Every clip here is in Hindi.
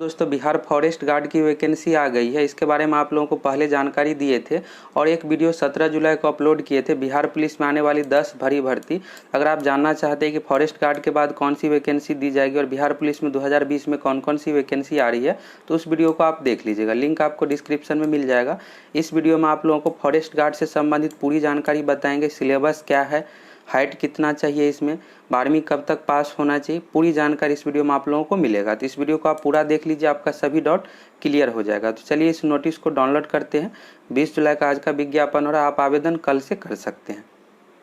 दोस्तों बिहार फॉरेस्ट गार्ड की वैकेंसी आ गई है। इसके बारे में आप लोगों को पहले जानकारी दिए थे और एक वीडियो 17 जुलाई को अपलोड किए थे। बिहार पुलिस में आने वाली 10 भरी भर्ती। अगर आप जानना चाहते हैं कि फॉरेस्ट गार्ड के बाद कौन सी वैकेंसी दी जाएगी और बिहार पुलिस में 2020 में कौन कौन सी वैकेंसी आ रही है, तो उस वीडियो को आप देख लीजिएगा। लिंक आपको डिस्क्रिप्शन में मिल जाएगा। इस वीडियो में आप लोगों को फॉरेस्ट गार्ड से संबंधित पूरी जानकारी बताएंगे। सिलेबस क्या है, हाइट कितना चाहिए, इसमें 12वीं कब तक पास होना चाहिए, पूरी जानकारी इस वीडियो में आप लोगों को मिलेगा। तो इस वीडियो को आप पूरा देख लीजिए, आपका सभी डाउट क्लियर हो जाएगा। तो चलिए इस नोटिस को डाउनलोड करते हैं। 20 जुलाई का आज का विज्ञापन हो रहा है, आप आवेदन कल से कर सकते हैं।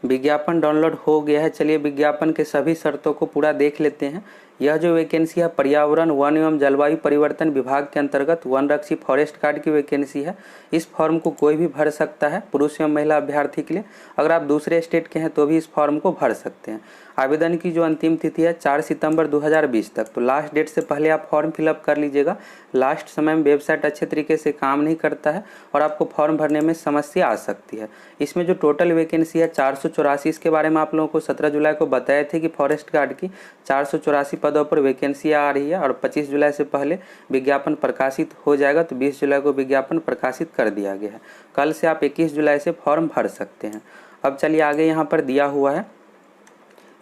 विज्ञापन डाउनलोड हो गया है। चलिए विज्ञापन के सभी शर्तों को पूरा देख लेते हैं। यह जो वैकेंसी है पर्यावरण वन एवं जलवायु परिवर्तन विभाग के अंतर्गत वनरक्षी फॉरेस्ट गार्ड की वैकेंसी है। इस फॉर्म को कोई भी भर सकता है, पुरुष एवं महिला अभ्यर्थी के लिए। अगर आप दूसरे स्टेट के हैं तो भी इस फॉर्म को भर सकते हैं। आवेदन की जो अंतिम तिथि है 4 सितंबर 2020 तक। तो लास्ट डेट से पहले आप फॉर्म फिलअप कर लीजिएगा। लास्ट समय में वेबसाइट अच्छे तरीके से काम नहीं करता है और आपको फॉर्म भरने में समस्या आ सकती है। इसमें जो टोटल वैकेंसी है 484, इसके बारे में आप लोगों को 17 जुलाई को बताए थे कि फॉरेस्ट गार्ड की 484 पदों पर वैकेंसी आ रही है और 25 जुलाई से पहले विज्ञापन प्रकाशित हो जाएगा। तो 20 जुलाई को विज्ञापन प्रकाशित कर दिया गया है। कल से आप 21 जुलाई से फॉर्म भर सकते हैं। अब चलिए आगे यहाँ पर दिया हुआ है,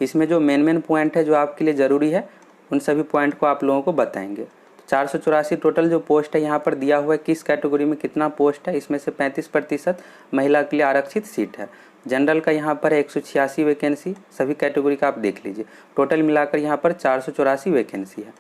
इसमें जो मेन पॉइंट है जो आपके लिए ज़रूरी है, उन सभी पॉइंट को आप लोगों को बताएंगे। 484 टोटल जो पोस्ट है यहाँ पर दिया हुआ है, किस कैटेगरी में कितना पोस्ट है। इसमें से 35% महिला के लिए आरक्षित सीट है। जनरल का यहाँ पर है 186 वैकेंसी। सभी कैटेगरी का आप देख लीजिए। टोटल मिलाकर यहाँ पर 484 वैकेंसी है।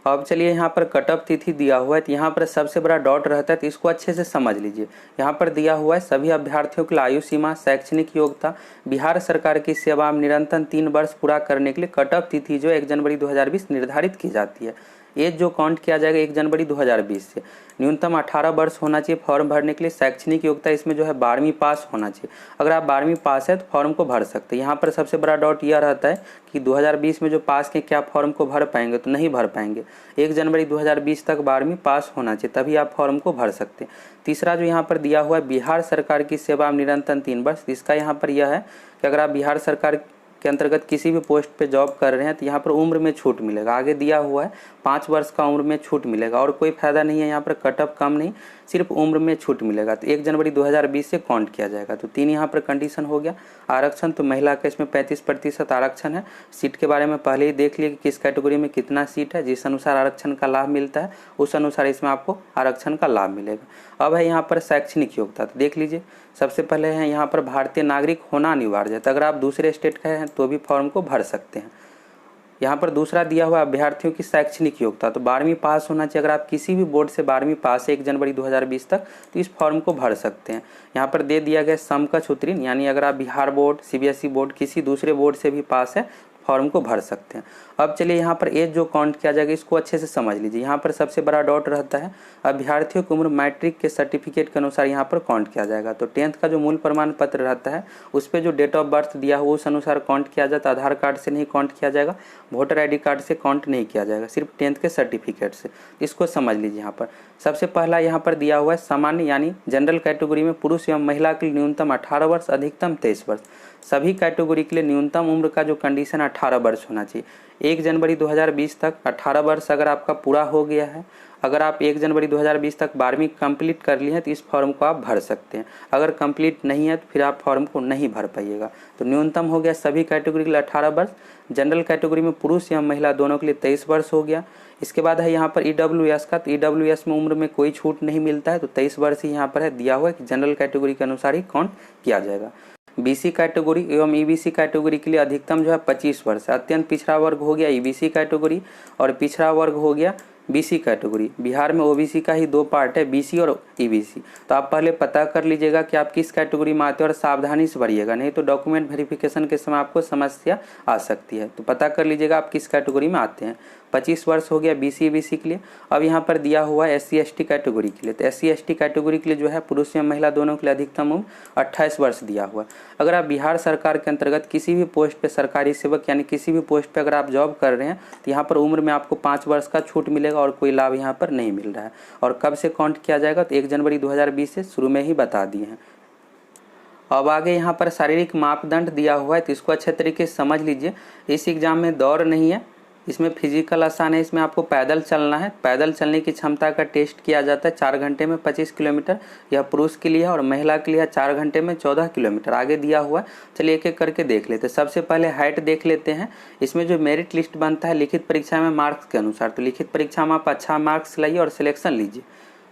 अब चलिए यहाँ पर कट ऑफ तिथि दिया हुआ है। तो यहाँ पर सबसे बड़ा डॉट रहता है, तो इसको अच्छे से समझ लीजिए। यहाँ पर दिया हुआ है सभी अभ्यर्थियों के लिए आयु सीमा, शैक्षणिक योग्यता, बिहार सरकार की सेवा में निरंतर 3 वर्ष पूरा करने के लिए कट ऑफ तिथि जो 1 जनवरी 2020 निर्धारित की जाती है। एज जो काउंट किया जाएगा 1 जनवरी 2020 से। न्यूनतम 18 वर्ष होना चाहिए फॉर्म भरने के लिए। शैक्षणिक योग्यता इसमें जो है 12वीं पास होना चाहिए। अगर आप 12वीं पास है तो फॉर्म को भर सकते हैं। यहाँ पर सबसे बड़ा डाउट यह रहता है कि 2020 में जो पास के क्या फॉर्म को भर पाएंगे, तो नहीं भर पाएंगे। 1 जनवरी 2020 तक 12वीं पास होना चाहिए, तभी आप फॉर्म को भर सकते हैं। तीसरा जो यहाँ पर दिया हुआ है बिहार सरकार की सेवा में निरंतर 3 वर्ष। इसका यहाँ पर यह है कि अगर आप बिहार सरकार के अंतर्गत किसी भी पोस्ट पे जॉब कर रहे हैं तो यहाँ पर उम्र में छूट मिलेगा। आगे दिया हुआ है 5 वर्ष का उम्र में छूट मिलेगा और कोई फायदा नहीं है। यहाँ पर कट ऑफ कम नहीं, सिर्फ उम्र में छूट मिलेगा। तो 1 जनवरी 2020 से काउंट किया जाएगा। तो 3 यहाँ पर कंडीशन हो गया। आरक्षण तो महिला का इसमें 35% आरक्षण है। सीट के बारे में पहले ही देख लिए कि किस कैटेगरी में कितना सीट है। जिस अनुसार आरक्षण का लाभ मिलता है उस अनुसार इसमें आपको आरक्षण का लाभ मिलेगा। अब है यहाँ पर शैक्षणिक योग्यता। तो देख लीजिए, सबसे पहले है यहाँ पर भारतीय नागरिक होना अनिवार्य है। तो अगर आप दूसरे स्टेट का हैं तो भी फॉर्म को भर सकते हैं। यहाँ पर दूसरा दिया हुआ अभ्यर्थियों की शैक्षणिक योग्यता, तो 12वीं पास होना चाहिए। अगर आप किसी भी बोर्ड से 12वीं पास है 1 जनवरी 2020 तक, तो इस फॉर्म को भर सकते हैं। यहाँ पर दे दिया गया समकक्ष उत्तीर्ण, यानी अगर आप बिहार बोर्ड, सीबीएसई बोर्ड, किसी दूसरे बोर्ड से भी पास है फॉर्म को भर सकते हैं। अब चलिए यहाँ पर एज जो काउंट किया जाएगा इसको अच्छे से समझ लीजिए। यहाँ पर सबसे बड़ा डाउट रहता है अभ्यर्थियों की उम्र मैट्रिक के सर्टिफिकेट के अनुसार यहाँ पर काउंट किया जाएगा। तो 10th का जो मूल प्रमाण पत्र रहता है उस पर जो डेट ऑफ बर्थ दिया हुआ उस अनुसार काउंट किया जाता है। आधार कार्ड से नहीं काउंट किया जाएगा, वोटर ID कार्ड से काउंट नहीं किया जाएगा, सिर्फ 10th के सर्टिफिकेट से। इसको समझ लीजिए। यहाँ पर सबसे पहला यहाँ पर दिया हुआ है सामान्य यानी जनरल कैटेगरी में पुरुष एवं महिला के लिए न्यूनतम 18 वर्ष, अधिकतम 23 वर्ष। सभी कैटेगरी के लिए न्यूनतम उम्र का जो कंडीशन 18 वर्ष होना चाहिए। 1 जनवरी 2020 तक 18 वर्ष अगर आपका पूरा हो गया है, अगर आप 1 जनवरी 2020 तक 12वीं कंप्लीट कर लिए हैं तो इस फॉर्म को आप भर सकते हैं। अगर कंप्लीट नहीं है तो फिर आप फॉर्म को नहीं भर पाइएगा। तो न्यूनतम हो गया सभी कैटेगरी के लिए 18 वर्ष। जनरल कैटेगरी में पुरुष या महिला दोनों के लिए 23 वर्ष हो गया। इसके बाद है यहाँ पर EWS का, तो EWS में उम्र में कोई छूट नहीं मिलता है, तो 23 वर्ष ही यहाँ पर है दिया हुआ है कि जनरल कैटेगरी के अनुसार ही काउंट किया जाएगा। BC कैटेगरी एवं EBC कैटेगरी के लिए अधिकतम जो है 25 वर्ष। अत्यंत पिछड़ा वर्ग हो गया EBC कैटेगरी और पिछड़ा वर्ग हो गया BC कैटेगरी। बिहार में OBC का ही 2 पार्ट है, BC और EBC। तो आप पहले पता कर लीजिएगा कि आप किस कैटेगरी में आते हैं और सावधानी से भरिएगा, नहीं तो डॉक्यूमेंट वेरिफिकेशन के समय आपको समस्या आ सकती है। तो पता कर लीजिएगा आप किस कैटेगरी में आते हैं। 25 वर्ष हो गया BC EBC के लिए। अब यहाँ पर दिया हुआ है SC ST कैटेगरी के लिए। तो SC ST कैटेगरी के लिए जो है पुरुष एवं महिला दोनों के लिए अधिकतम उम्र 28 वर्ष दिया हुआ है। अगर आप बिहार सरकार के अंतर्गत किसी भी पोस्ट पे सरकारी सेवक यानी किसी भी पोस्ट पे अगर आप जॉब कर रहे हैं तो यहाँ पर उम्र में आपको 5 वर्ष का छूट मिलेगा और कोई लाभ यहाँ पर नहीं मिल रहा है। और कब से काउंट किया जाएगा, तो 1 जनवरी 2020 से शुरू में ही बता दिए हैं। अब आगे यहाँ पर शारीरिक मापदंड दिया हुआ है, तो इसको अच्छे तरीके से समझ लीजिए। इस एग्जाम में दौड़ नहीं है, इसमें फिजिकल आसान है, इसमें आपको पैदल चलना है। पैदल चलने की क्षमता का टेस्ट किया जाता है 4 घंटे में 25 किलोमीटर, यह पुरुष के लिए है, और महिला के लिए है 4 घंटे में 14 किलोमीटर। आगे दिया हुआ है, चलिए एक एक करके देख लेते हैं। सबसे पहले हाइट देख लेते हैं। इसमें जो मेरिट लिस्ट बनता है लिखित परीक्षा में मार्क्स के अनुसार, तो लिखित परीक्षा में आप अच्छा मार्क्स लाइए और सिलेक्शन लीजिए।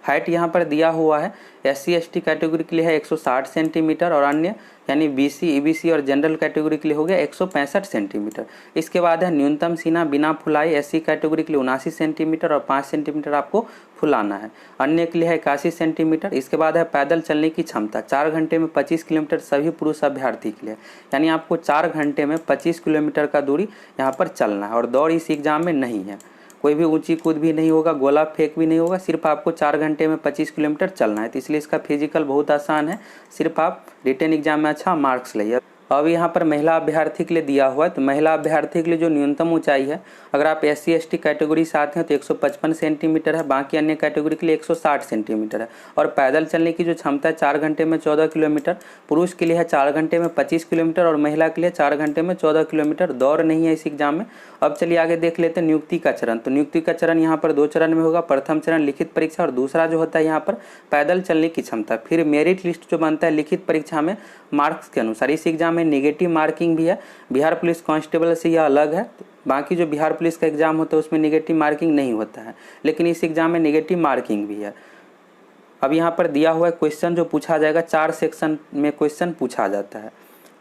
हाइट यहाँ पर दिया हुआ है, SC ST कैटेगरी के लिए है 160 सेंटीमीटर, और अन्य यानी BC EBC और जनरल कैटेगरी के लिए हो गया 165 सेंटीमीटर। इसके बाद है न्यूनतम सीना बिना फुलाई SC कैटेगरी के लिए 79 सेंटीमीटर और 5 सेंटीमीटर आपको फुलाना है। अन्य के लिए है 81 सेंटीमीटर। इसके बाद है पैदल चलने की क्षमता 4 घंटे में 25 किलोमीटर सभी पुरुष अभ्यर्थी के लिए, यानी आपको 4 घंटे में 25 किलोमीटर का दूरी यहाँ पर चलना है। और दौड़ इस एग्जाम में नहीं है, कोई भी ऊंची कूद भी नहीं होगा, गोला फेंक भी नहीं होगा, सिर्फ आपको 4 घंटे में 25 किलोमीटर चलना है। तो इसलिए इसका फिजिकल बहुत आसान है, सिर्फ आप रिटन एग्जाम में अच्छा मार्क्स लाइए। अब यहाँ पर महिला अभ्यर्थी के लिए दिया हुआ है, तो महिला अभ्यर्थी के लिए जो न्यूनतम ऊंचाई है, अगर आप SC ST कैटेगरी से आते हैं तो 155 सेंटीमीटर है, बाकी अन्य कैटेगरी के लिए 160 सेंटीमीटर है। और पैदल चलने की जो क्षमता है 4 घंटे में 14 किलोमीटर, पुरुष के लिए है 4 घंटे में 25 किलोमीटर और महिला के लिए 4 घंटे में 14 किलोमीटर। दौड़ नहीं है इस एग्जाम में। अब चलिए आगे देख लेते हैं नियुक्ति का चरण। तो नियुक्ति का चरण यहाँ पर 2 चरण में होगा। प्रथम चरण लिखित परीक्षा और दूसरा जो होता है यहाँ पर पैदल चलने की क्षमता। फिर मेरिट लिस्ट जो बनता है लिखित परीक्षा में मार्क्स के अनुसार। इस एग्जाम में नेगेटिव मार्किंग भी है, बिहार पुलिस कांस्टेबल से यह अलग है। बाकी जो बिहार पुलिस का एग्जाम होता है उसमें नेगेटिव मार्किंग नहीं होता है, लेकिन इस एग्जाम में नेगेटिव मार्किंग भी है। अब यहाँ पर दिया हुआ है क्वेश्चन जो पूछा जाएगा, 4 सेक्शन में क्वेश्चन पूछा जाता है।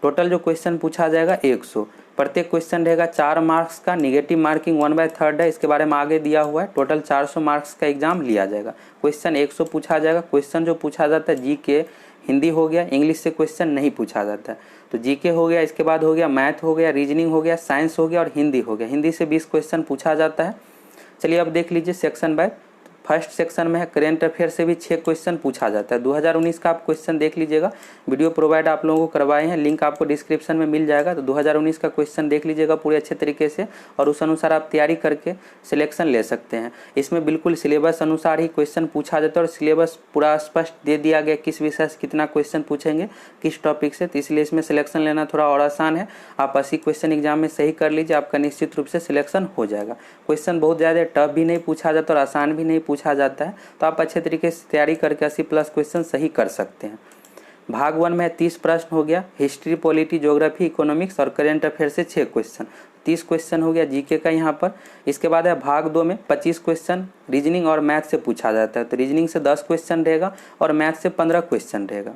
टोटल जो क्वेश्चन पूछा जाएगा 100, प्रत्येक क्वेश्चन रहेगा 4 मार्क्स का। नेगेटिव मार्किंग 1/3 है, इसके बारे में आगे दिया हुआ है। टोटल 400 मार्क्स का एग्जाम लिया जाएगा। क्वेश्चन 100 पूछा जाएगा। क्वेश्चन जो पूछा जाता है GK हिंदी हो गया, इंग्लिश से क्वेश्चन नहीं पूछा जाता है। तो GK हो गया, इसके बाद हो गया मैथ हो गया, रीजनिंग हो गया, साइंस हो गया और हिंदी हो गया। हिंदी से 20 क्वेश्चन पूछा जाता है। चलिए अब देख लीजिए सेक्शन बाय। फर्स्ट सेक्शन में है करेंट अफेयर से भी 6 क्वेश्चन पूछा जाता है। 2019 का आप क्वेश्चन देख लीजिएगा, वीडियो प्रोवाइड आप लोगों को करवाए हैं, लिंक आपको डिस्क्रिप्शन में मिल जाएगा। तो 2019 का क्वेश्चन देख लीजिएगा पूरे अच्छे तरीके से, और उस अनुसार आप तैयारी करके सिलेक्शन ले सकते हैं। इसमें बिल्कुल सिलेबस अनुसार ही क्वेश्चन पूछा जाता है और सिलेबस पूरा स्पष्ट दे दिया गया किस विषय से कितना क्वेश्चन पूछेंगे, किस टॉपिक से। तो इसलिए इसमें सिलेक्शन लेना थोड़ा और आसान है। आप 80 क्वेश्चन एग्जाम में सही कर लीजिए, आपका निश्चित रूप से सिलेक्शन हो जाएगा। क्वेश्चन बहुत ज़्यादा टफ भी नहीं पूछा जाता और आसान भी नहीं पूछा जाता है, तो आप अच्छे तरीके से तैयारी करके 80+ क्वेश्चन सही कर सकते हैं। भाग 1 में 30 प्रश्न हो गया, हिस्ट्री, पॉलिटी, ज्योग्राफी, इकोनॉमिक्स और करेंट अफेयर से 6 क्वेश्चन, 30 क्वेश्चन हो गया GK का यहाँ पर। इसके बाद है भाग 2 में 25 क्वेश्चन रीजनिंग और मैथ से पूछा जाता है। तो रीजनिंग से 10 क्वेश्चन रहेगा और मैथ से 15 क्वेश्चन रहेगा।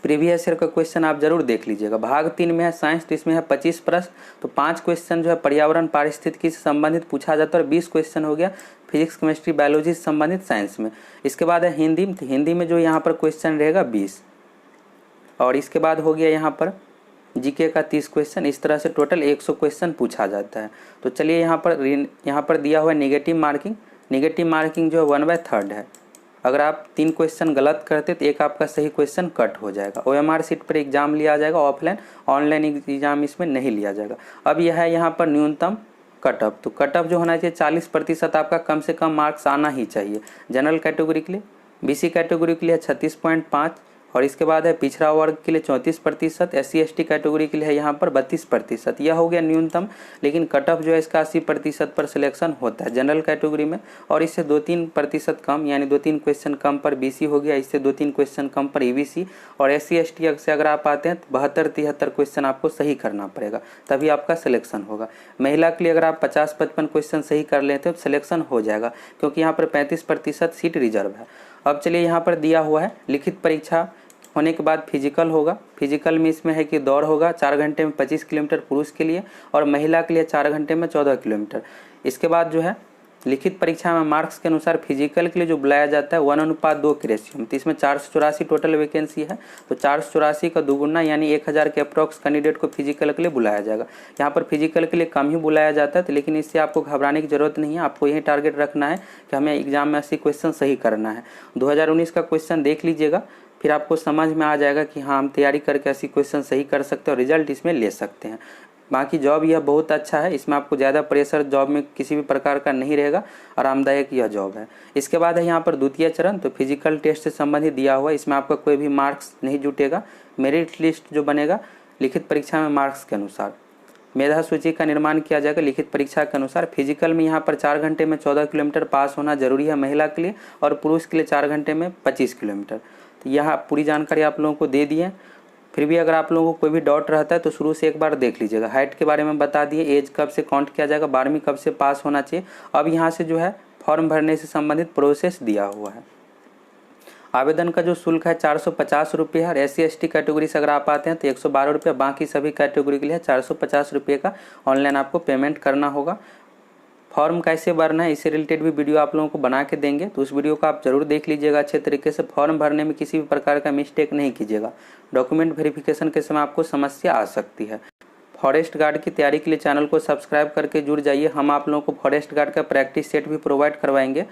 प्रीवियस ईयर का क्वेश्चन आप जरूर देख लीजिएगा। भाग 3 में है साइंस, तो इसमें है 25 प्रश्न, तो 5 क्वेश्चन जो है पर्यावरण पारिस्थितिकी से संबंधित पूछा जाता है और 20 क्वेश्चन हो गया फिजिक्स, केमिस्ट्री, बायोलॉजी से संबंधित साइंस में। इसके बाद है हिंदी, तो हिंदी में जो यहाँ पर क्वेश्चन रहेगा 20, और इसके बाद हो गया यहाँ पर GK का 30 क्वेश्चन। इस तरह से टोटल 100 क्वेश्चन पूछा जाता है। तो चलिए यहाँ पर दिया हुआ है नेगेटिव मार्किंग। नेगेटिव मार्किंग जो है 1/3 है। अगर आप 3 क्वेश्चन गलत करते तो एक आपका सही क्वेश्चन कट हो जाएगा। OMR सीट पर एग्जाम लिया जाएगा, ऑफलाइन, ऑनलाइन एग्जाम इसमें नहीं लिया जाएगा। अब यह है यहाँ पर न्यूनतम कटअप। तो कटअप जो होना चाहिए 40% आपका कम से कम मार्क्स आना ही चाहिए। जनरल कैटेगरी के लिए, BC कैटेगरी के लिए 36.5, और इसके बाद है पिछड़ा वर्ग के लिए 34%, SC ST कैटेगरी के लिए है यहाँ पर 32%। यह हो गया न्यूनतम, लेकिन कट ऑफ जो है इसका 80% पर सिलेक्शन होता है जनरल कैटेगरी में, और इससे 2-3% कम, यानी 2-3 क्वेश्चन कम पर BC हो गया, इससे 2-3 क्वेश्चन कम पर EBC, और SC ST से अगर आप आते हैं तो 72-73 क्वेश्चन आपको सही करना पड़ेगा, तभी आपका सिलेक्शन होगा। महिला के लिए अगर आप 50-55 क्वेश्चन सही कर लेते हैं तो सिलेक्शन हो जाएगा, क्योंकि यहाँ पर 35% सीट रिजर्व है। अब चलिए यहाँ पर दिया हुआ है लिखित परीक्षा होने के बाद फिजिकल होगा। फिजिकल में इसमें है कि दौड़ होगा 4 घंटे में 25 किलोमीटर पुरुष के लिए, और महिला के लिए 4 घंटे में 14 किलोमीटर। इसके बाद जो है लिखित परीक्षा में मार्क्स के अनुसार फिजिकल के लिए जो बुलाया जाता है 1:2 के रेशियो में। तो इसमें 484 टोटल वैकेंसी है, तो 484 का दुगुना यानी 1000 के अप्रॉक्स कैंडिडेट को फिजिकल के लिए बुलाया जाएगा। यहाँ पर फिजिकल के लिए कम ही बुलाया जाता है, तो लेकिन इससे आपको घबराने की जरूरत नहीं है। आपको यही टारगेट रखना है कि हमें एग्जाम में 80 क्वेश्चन सही करना है। 2019 का क्वेश्चन देख लीजिएगा, फिर आपको समझ में आ जाएगा कि हाँ हम तैयारी करके 80 क्वेश्चन सही कर सकते हैं और रिजल्ट इसमें ले सकते हैं। बाकी जॉब यह बहुत अच्छा है, इसमें आपको ज़्यादा प्रेशर जॉब में किसी भी प्रकार का नहीं रहेगा, आरामदायक यह जॉब है। इसके बाद है यहाँ पर द्वितीय चरण, तो फिजिकल टेस्ट से संबंधित दिया हुआ, इसमें आपका कोई भी मार्क्स नहीं जुटेगा। मेरिट लिस्ट जो बनेगा लिखित परीक्षा में मार्क्स के अनुसार। मेधा सूची का निर्माण किया जाएगा लिखित परीक्षा के अनुसार। फिजिकल में यहाँ पर 4 घंटे में 14 किलोमीटर पास होना जरूरी है महिला के लिए, और पुरुष के लिए 4 घंटे में 25 किलोमीटर। तो यहाँ पूरी जानकारी आप लोगों को दे दिए। फिर भी अगर आप लोगों को कोई भी डाउट रहता है तो शुरू से एक बार देख लीजिएगा। हाइट के बारे में बता दिए, एज कब से काउंट किया जाएगा, 12वीं कब से पास होना चाहिए। अब यहाँ से जो है फॉर्म भरने से संबंधित प्रोसेस दिया हुआ है। आवेदन का जो शुल्क है 450 रुपये है, और SC/ST कैटेगरी से अगर आप आते हैं तो 112 रुपये, बाकी सभी कैटेगरी के लिए 450 रुपये का ऑनलाइन आपको पेमेंट करना होगा। फॉर्म कैसे भरना है इससे रिलेटेड भी वीडियो आप लोगों को बना के देंगे, तो उस वीडियो को आप जरूर देख लीजिएगा अच्छे तरीके से। फॉर्म भरने में किसी भी प्रकार का मिस्टेक नहीं कीजिएगा, डॉक्यूमेंट वेरिफिकेशन के समय आपको समस्या आ सकती है। फॉरेस्ट गार्ड की तैयारी के लिए चैनल को सब्सक्राइब करके जुड़ जाइए। हम आप लोगों को फॉरेस्ट गार्ड का प्रैक्टिस सेट भी प्रोवाइड करवाएंगे,